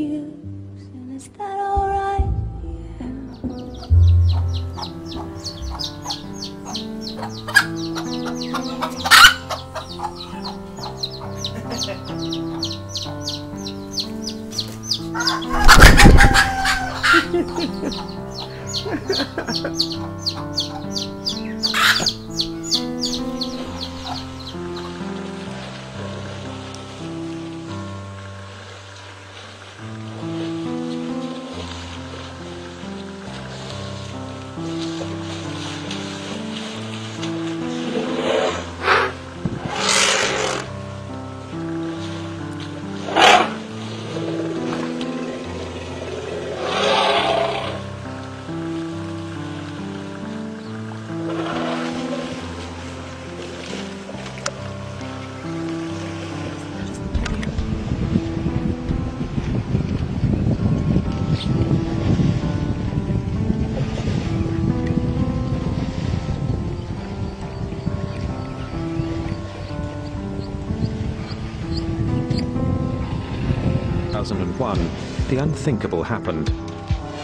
use, and is that alright? The unthinkable happened.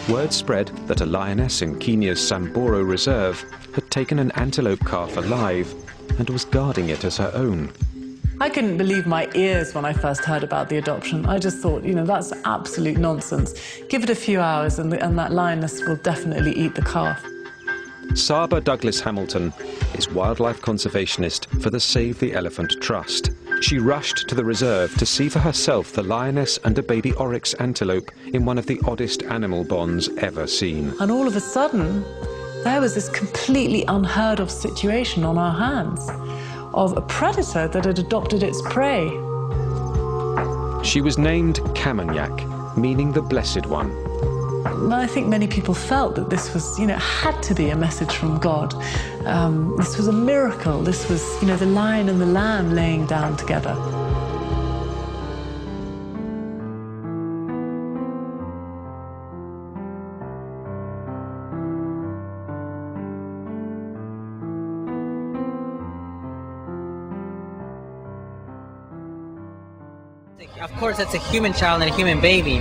Word spread that a lioness in Kenya's Samburu Reserve had taken an antelope calf alive and was guarding it as her own. I couldn't believe my ears when I first heard about the adoption. I just thought, that's absolute nonsense. Give it a few hours and that lioness will definitely eat the calf. Saba Douglas Hamilton is wildlife conservationist for the Save the Elephant Trust. She rushed to the reserve to see for herself the lioness and a baby oryx antelope in one of the oddest animal bonds ever seen. And all of a sudden, there was this completely unheard of situation on our hands of a predator that had adopted its prey. She was named Kamanyak, meaning the Blessed One. I think many people felt that this was, had to be a message from God. This was a miracle. This was, the lion and the lamb laying down together. Of course, it's a human child and a human baby.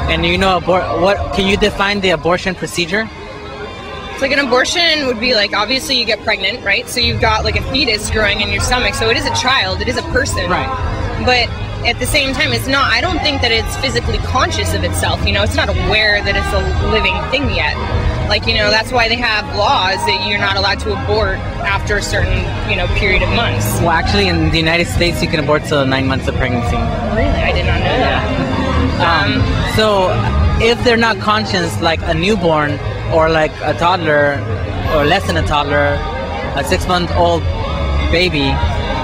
And what can you define the abortion procedure? It's like an abortion would be like, obviously you get pregnant, right? So you've got like a fetus growing in your stomach. So it is a child, it is a person. Right. But at the same time, it's not, I don't think that it's physically conscious of itself, it's not aware that it's a living thing yet. That's why they have laws that you're not allowed to abort after a certain, period of months. Well, actually, in the United States, you can abort till 9 months of pregnancy. Really? I did not know that. So, if they're not conscious, like a newborn or like a toddler or less than a toddler, a 6-month-old baby.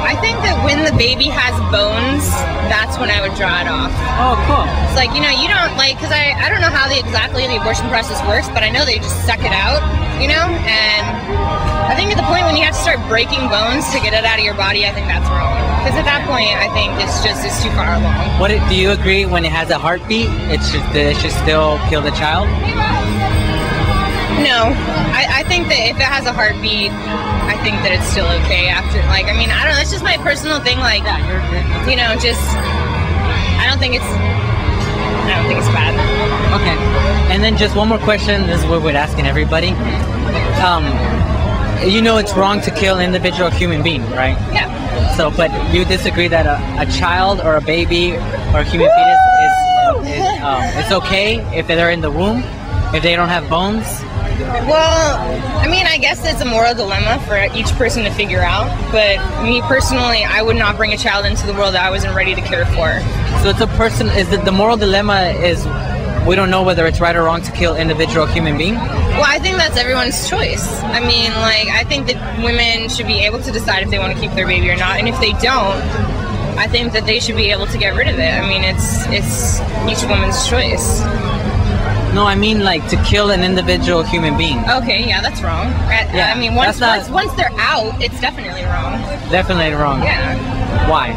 I think that when the baby has bones, that's when I would draw it off. Oh, cool. It's like, you don't because I don't know how exactly the abortion process works, but I know they just suck it out, and I think at the point when you have to start breaking bones to get it out of your body, I think that's wrong. Because at that point, I think it's too far along. Do you agree when it has a heartbeat, it should still kill the child? No, I think that if it has a heartbeat, I think that it's still okay after, I don't know, that's just my personal thing, I don't think it's bad. Okay, and then just one more question, this is what we're asking everybody. It's wrong to kill an individual human being, right? Yeah. So, but you disagree that a child or a baby or a human fetus is it's okay if they're in the womb, if they don't have bones? Well, I guess it's a moral dilemma for each person to figure out, but me personally, I would not bring a child into the world that I wasn't ready to care for. So it's the moral dilemma is we don't know whether it's right or wrong to kill individual human being? Well, I think that's everyone's choice. I think that women should be able to decide if they want to keep their baby or not, and if they don't, I think that they should be able to get rid of it. It's each woman's choice. No, to kill an individual human being. Okay, yeah, that's wrong. Yeah, once they're out, it's definitely wrong. Definitely wrong. Yeah. Why?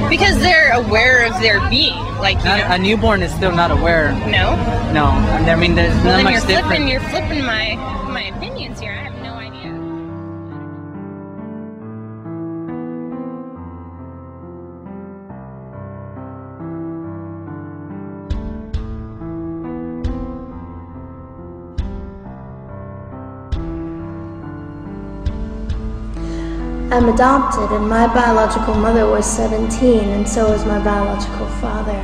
Because they're aware of their being. A newborn is still not aware. No? No. There's not much different. You're flipping my opinions here. I have no idea. I'm adopted, and my biological mother was 17, and so was my biological father.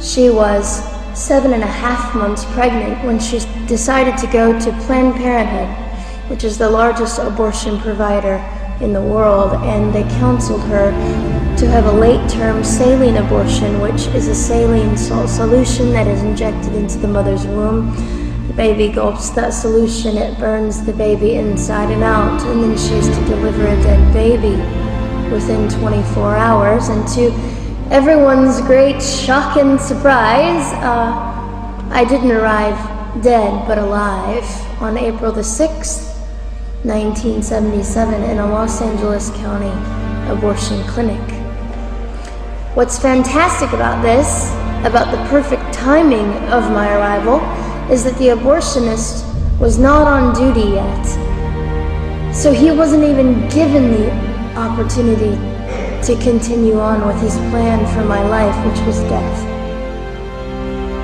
She was 7.5 months pregnant when she decided to go to Planned Parenthood, which is the largest abortion provider in the world, and they counseled her to have a late-term saline abortion, which is a saline salt solution that is injected into the mother's womb. The baby gulps that solution, it burns the baby inside and out, and then she has to deliver a dead baby within 24 hours. And to everyone's great shock and surprise, I didn't arrive dead but alive on April the 6th, 1977 in a Los Angeles County abortion clinic. What's fantastic about this, about the perfect timing of my arrival, is that the abortionist was not on duty yet. So he wasn't even given the opportunity to continue on with his plan for my life, which was death.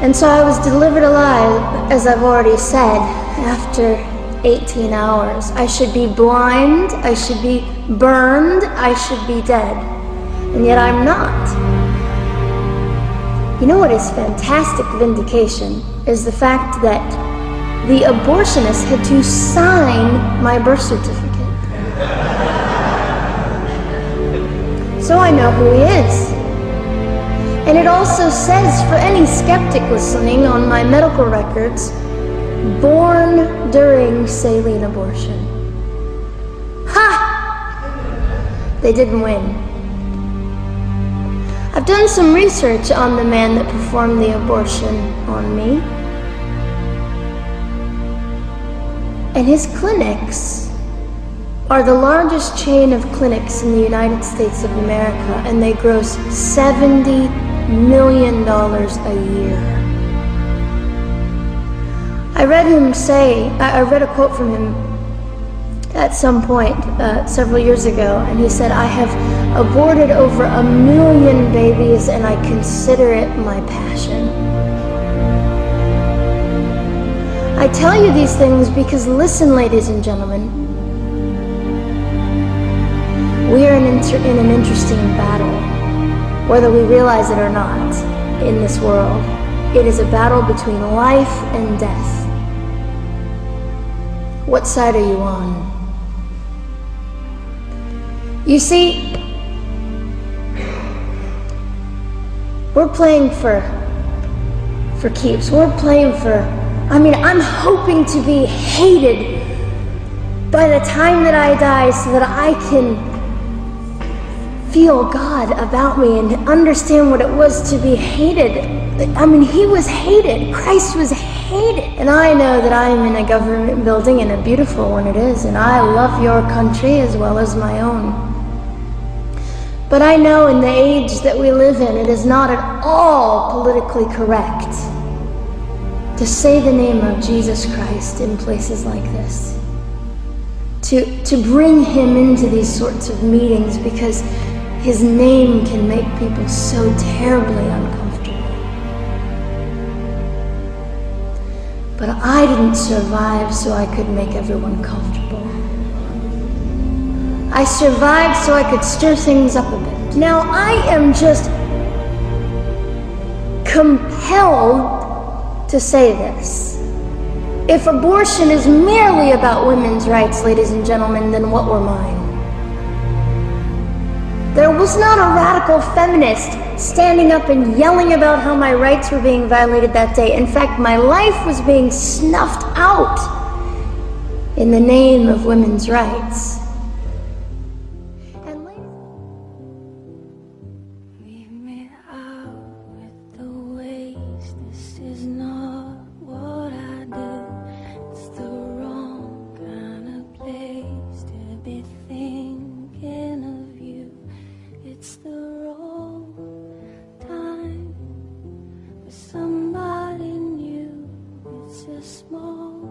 And so I was delivered alive, as I've already said, after 18 hours. I should be blind, I should be burned, I should be dead. And yet I'm not. You know what is fantastic vindication is the fact that the abortionist had to sign my birth certificate. So I know who he is. And it also says, for any skeptic listening, on my medical records, born during saline abortion. Ha! They didn't win. I've done some research on the man that performed the abortion on me. And his clinics are the largest chain of clinics in the United States of America, and they gross $70 million a year. I read him say, I read a quote from him at some point several years ago, and he said, "I have aborted over 1 million babies, and I consider it my passion." I tell you these things because, listen, ladies and gentlemen, we are in an interesting battle, whether we realize it or not, in this world. It is a battle between life and death. What side are you on? You see, we're playing for keeps. We're playing for, I'm hoping to be hated by the time that I die so that I can feel God about me and understand what it was to be hated. He was hated. Christ was hated. And I know that I'm in a government building, and a beautiful one it is, and I love your country as well as my own. But I know in the age that we live in, it is not at all politically correct to say the name of Jesus Christ in places like this. To bring him into these sorts of meetings, because his name can make people so terribly uncomfortable. But I didn't survive so I could make everyone comfortable. I survived so I could stir things up a bit. Now I am just compelled to say this. If abortion is merely about women's rights, ladies and gentlemen, then what were mine? There was not a radical feminist standing up and yelling about how my rights were being violated that day. In fact, my life was being snuffed out in the name of women's rights. Leave me out with the waste. This is not what I do. It's the wrong kind of place to be thinking of you. It's the wrong time for somebody new. It's a small